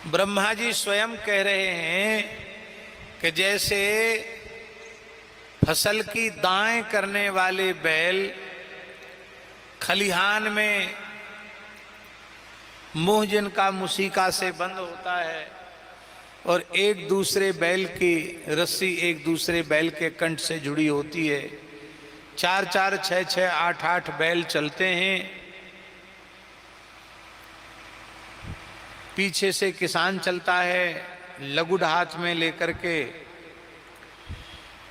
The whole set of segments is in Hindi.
ब्रह्मा जी स्वयं कह रहे हैं कि जैसे फसल की दाएं करने वाले बैल खलिहान में मुंह जिनका मुसीका से बंद होता है और एक दूसरे बैल की रस्सी एक दूसरे बैल के कंठ से जुड़ी होती है, 4-4, 6-6, 8-8 बैल चलते हैं, पीछे से किसान चलता है लगुड़ हाथ में लेकर के,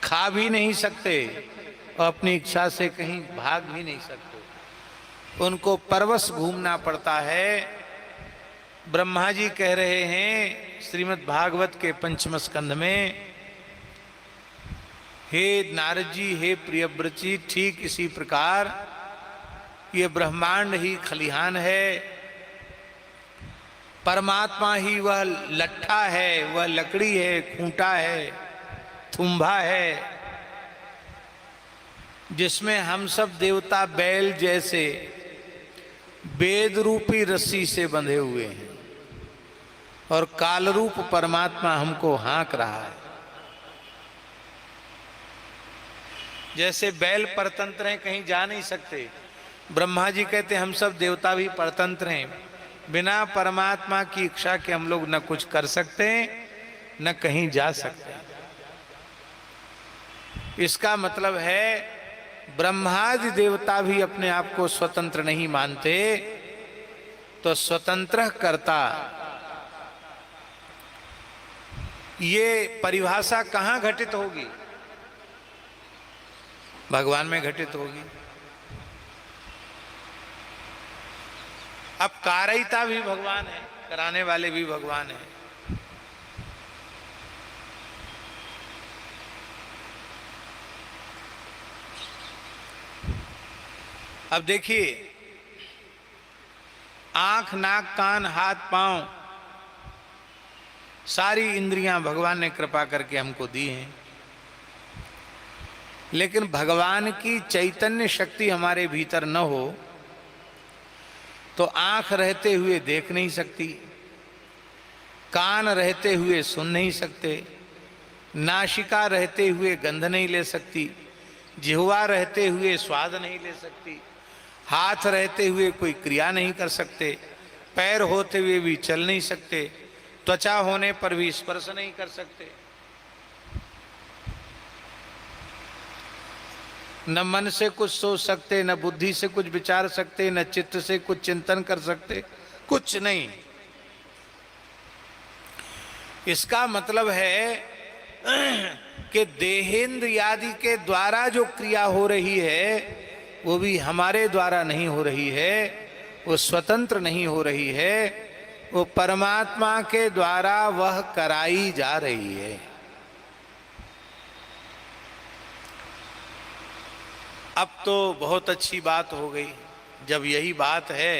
खा भी नहीं सकते और अपनी इच्छा से कहीं भाग भी नहीं सकते, उनको परवश घूमना पड़ता है। ब्रह्मा जी कह रहे हैं श्रीमद् भागवत के 5वें स्कंध में, हे नारद जी, हे प्रियव्रत जी, ठीक इसी प्रकार ये ब्रह्मांड ही खलिहान है, परमात्मा ही वह लट्ठा है, वह लकड़ी है, खूंटा है, थुम्भा है, जिसमें हम सब देवता बैल जैसे वेद रूपी रस्सी से बंधे हुए हैं और काल रूप परमात्मा हमको हाँक रहा है। जैसे बैल परतंत्र हैं, कहीं जा नहीं सकते, ब्रह्मा जी कहते हम सब देवता भी परतंत्र हैं, बिना परमात्मा की इच्छा के हम लोग न कुछ कर सकते न कहीं जा सकते। इसका मतलब है ब्रह्मादि देवता भी अपने आप को स्वतंत्र नहीं मानते, तो स्वतंत्र कर्ता ये परिभाषा कहाँ घटित होगी? भगवान में घटित होगी। अब कारयिता भी भगवान है, कराने वाले भी भगवान है। अब देखिए, आंख, नाक, कान, हाथ, पांव, सारी इंद्रियां भगवान ने कृपा करके हमको दी हैं, लेकिन भगवान की चैतन्य शक्ति हमारे भीतर न हो तो आंख रहते हुए देख नहीं सकती, कान रहते हुए सुन नहीं सकते, नासिका रहते हुए गंध नहीं ले सकती, जिह्वा रहते हुए स्वाद नहीं ले सकती, हाथ रहते हुए कोई क्रिया नहीं कर सकते, पैर होते हुए भी चल नहीं सकते, त्वचा होने पर भी स्पर्श नहीं कर सकते, न मन से कुछ सोच सकते, न बुद्धि से कुछ विचार सकते, न चित्त से कुछ चिंतन कर सकते, कुछ नहीं। इसका मतलब है कि देहेंद्रियादि के द्वारा जो क्रिया हो रही है वो भी हमारे द्वारा नहीं हो रही है, वो स्वतंत्र नहीं हो रही है, वो परमात्मा के द्वारा वह कराई जा रही है। अब तो बहुत अच्छी बात हो गई। जब यही बात है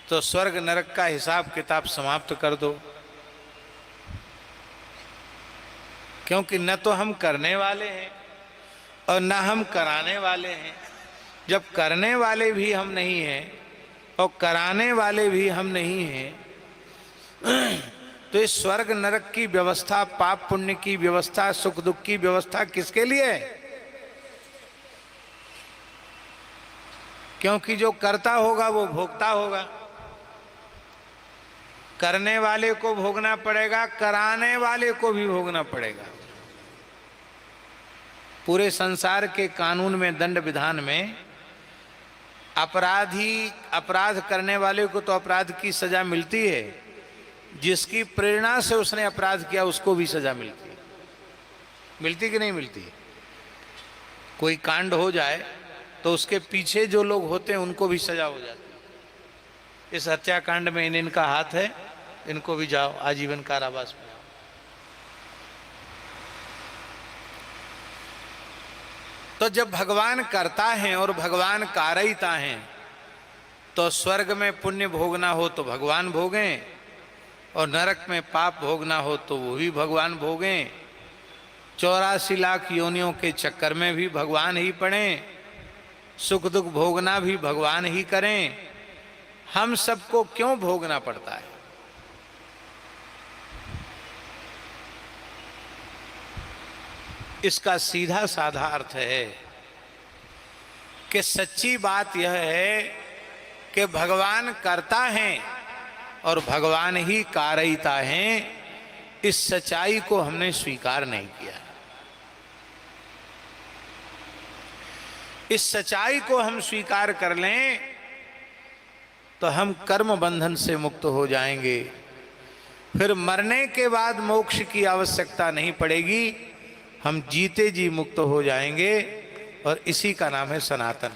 तो स्वर्ग नरक का हिसाब किताब समाप्त कर दो, क्योंकि न तो हम करने वाले हैं और न हम कराने वाले हैं। जब करने वाले भी हम नहीं हैं और कराने वाले भी हम नहीं हैं, तो इस स्वर्ग नरक की व्यवस्था, पाप पुण्य की व्यवस्था, सुख दुख की व्यवस्था किसके लिए है? क्योंकि जो करता होगा वो भोगता होगा। करने वाले को भोगना पड़ेगा, कराने वाले को भी भोगना पड़ेगा। पूरे संसार के कानून में, दंड विधान में अपराध करने वाले को तो अपराध की सजा मिलती है, जिसकी प्रेरणा से उसने अपराध किया उसको भी सजा मिलती है। मिलती कि नहीं मिलती? कोई कांड हो जाए तो उसके पीछे जो लोग होते हैं उनको भी सजा हो जाती है। इस हत्याकांड में इनका हाथ है, इनको भी जाओ आजीवन कारावास में। तो जब भगवान करता है और भगवान कारयिता हैं, तो स्वर्ग में पुण्य भोगना हो तो भगवान भोगें और नरक में पाप भोगना हो तो वो भी भगवान भोगें। 84 लाख योनियों के चक्कर में भी भगवान ही पड़ें, सुख दुख भोगना भी भगवान ही करें। हम सबको क्यों भोगना पड़ता है? इसका सीधा साधा अर्थ है कि सच्ची बात यह है कि भगवान करता है और भगवान ही कारयिता हैं। इस सच्चाई को हमने स्वीकार नहीं किया। इस सच्चाई को हम स्वीकार कर लें तो हम कर्म बंधन से मुक्त हो जाएंगे। फिर मरने के बाद मोक्ष की आवश्यकता नहीं पड़ेगी, हम जीते जी मुक्त हो जाएंगे। और इसी का नाम है सनातन।